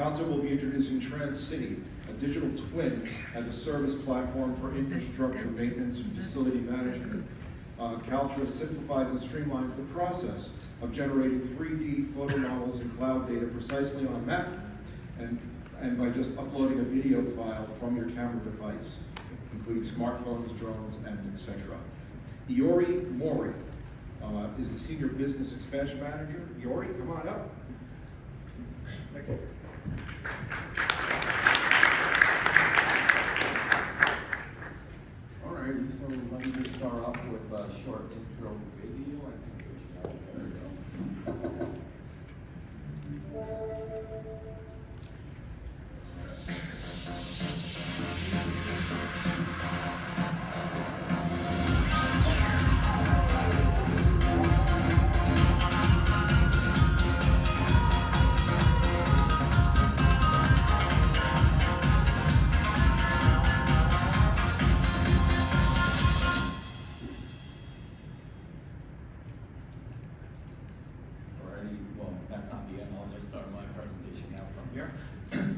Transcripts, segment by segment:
CalTa will be introducing TransCity, a digital twin as a service platform for infrastructure maintenance and facility management. CalTa simplifies and streamlines the process of generating 3D photo models and cloud data precisely on a map, and by just uploading a video file from your camera device, including smartphones, drones, and etc. Iori Mori is the Senior Business Expansion Manager. Iori, come on up. Thank you. Alrighty, so let me just start off with a short intro video. I think we should have it. There we go.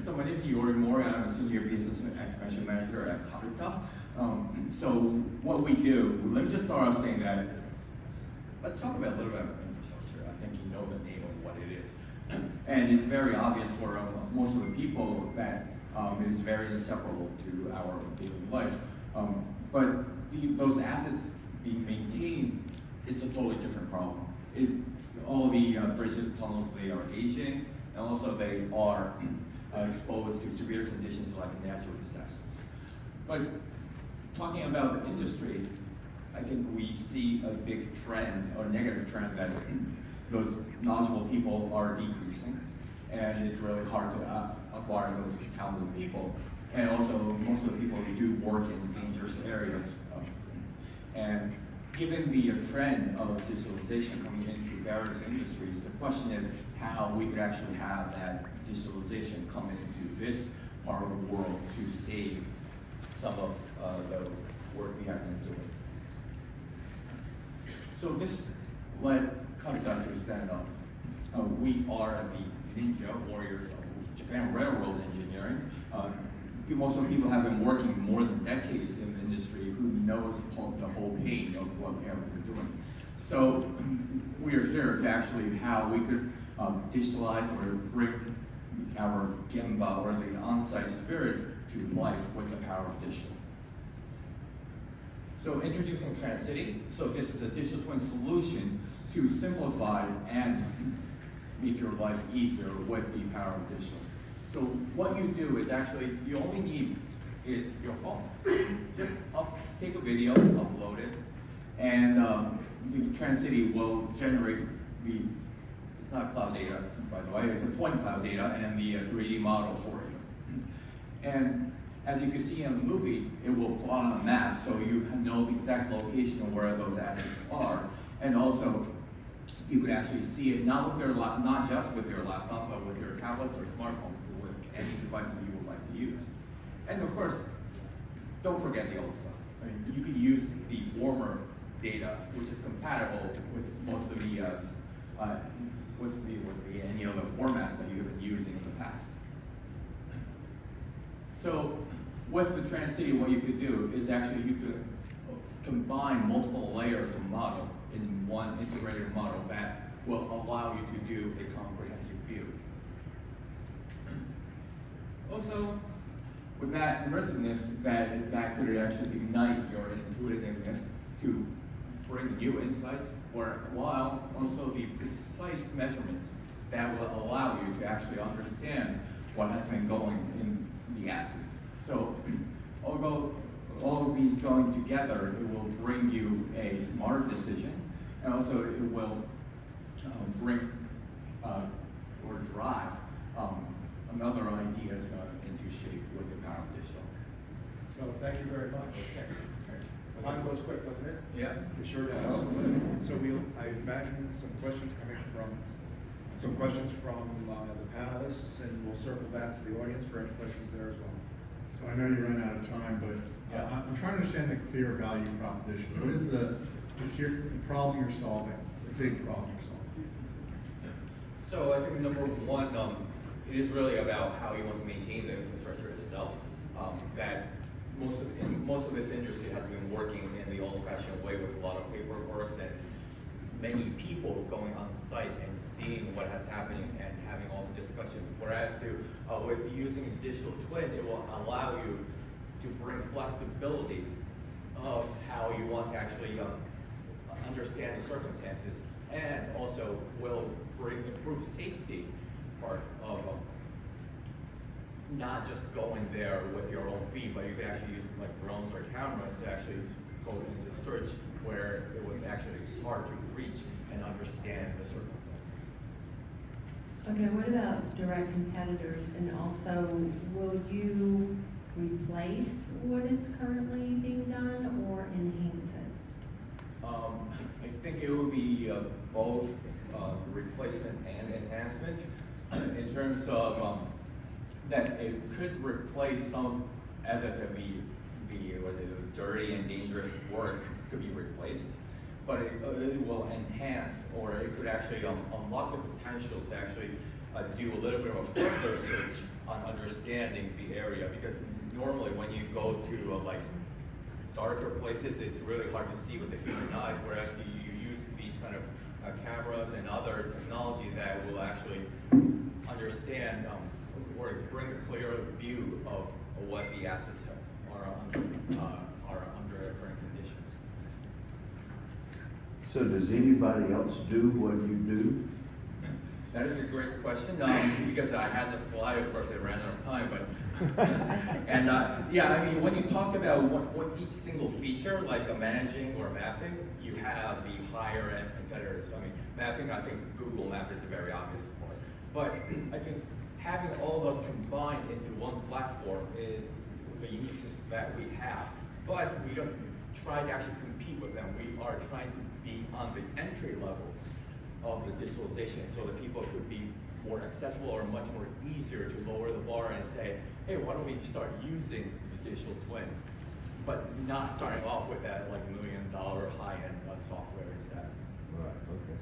So my name is Doreen Galli. I'm a Senior Business Expansion Manager at CalTa. So what we do, let me just start off saying that, let's talk about a little bit about infrastructure. I think you know the name of what it is. And it's very obvious for most of the people that it is very inseparable to our daily life. But those assets being maintained, it's a totally different problem. All the bridges, tunnels, they are aging, and also they are exposed to severe conditions like natural disasters. But talking about the industry, I think we see a big trend, or negative trend, that those knowledgeable people are decreasing, and it's really hard to acquire those talented people. And also, most of the people who do work in dangerous areas. And given the trend of digitalization coming into various industries, the question is how we could actually have that digitalization come into this part of the world to save some of the work we have been doing. So this led CalTa to stand up. We are the ninja warriors of Japan Railroad Engineering. Most of the people have been working more than decades in the industry who knows the whole pain of what we have been doing. So we are here to actually how we could digitalize or bring our Gemba or the on-site spirit to life with the power of digital. So introducing TransCity. So this is a digital twin solution to simplify and make your life easier with the power of digital. So what you do is actually, you only need is your phone. Just take a video, upload it, and the TransCity will generate it's not cloud data, by the way, it's a point cloud data and the 3D model for you. And as you can see in the movie, it will plot on a map so you know the exact location of where those assets are. And also, you could actually see it not just with your laptop, but with your tablets or smartphones, with any device that you would like to use. And of course, don't forget the old stuff. I mean, you can use the former data, which is compatible with most of the any other formats that you have been using in the past. So with the TransCity, what you could do is actually you could combine multiple layers of model in one integrated model that will allow you to do a comprehensive view. Also, with that immersiveness, that could actually ignite your intuitiveness to bring new insights, while also the precise measurements that will allow you to actually understand what has been going in the assets. So, although all of these going together, it will bring you a smart decision, and also it will bring or drive another ideas into shape with the power of digital. So thank you very much. Okay. Time goes quick, doesn't it? Yeah. It sure does. So I imagine some questions from the panelists, and we'll circle back to the audience for any questions there as well. So I know you ran out of time, but I'm trying to understand the clear value proposition. What is the problem you're solving, the big problem you're solving? So I think number one it is really about how you want to maintain the infrastructure itself. That most of this industry has been working in the old-fashioned way with a lot of paperwork and many people going on site and seeing what has happened and having all the discussions. Whereas with using a digital twin, it will allow you to bring flexibility of how you want to actually understand the circumstances, and also will bring improved safety part of not just going there with your own feet, but you can actually use like drones or cameras to actually go into search where it was actually hard to reach and understand the circumstances. Okay, what about direct competitors, and also will you replace what is currently being done or enhance it? I think it will be both replacement and enhancement in terms of that it could replace some, as I said, the dirty and dangerous work could be replaced, but it will enhance, or it could actually unlock the potential to actually do a little bit of a further search on understanding the area, because normally when you go to like darker places, it's really hard to see with the human eyes, whereas you use these kind of cameras and other technology that will actually understand or bring a clearer view of what the assets are under current conditions. So does anybody else do what you do? That is a great question. Because I had the slide, of course, I ran out of time, but and yeah, I mean, when you talk about what each single feature, like managing or mapping, you have the higher end competitors. I mean, mapping, I think Google Map is a very obvious point, but I think having all those combined into one platform is the uniqueness that we have. But we don't try to actually compete with them. We are trying to be on the entry level of the digitalization, so that people could be more accessible or much more easier to lower the bar and say, hey, why don't we start using the digital twin, but not starting off with that like $1 million high-end software instead. Right, okay.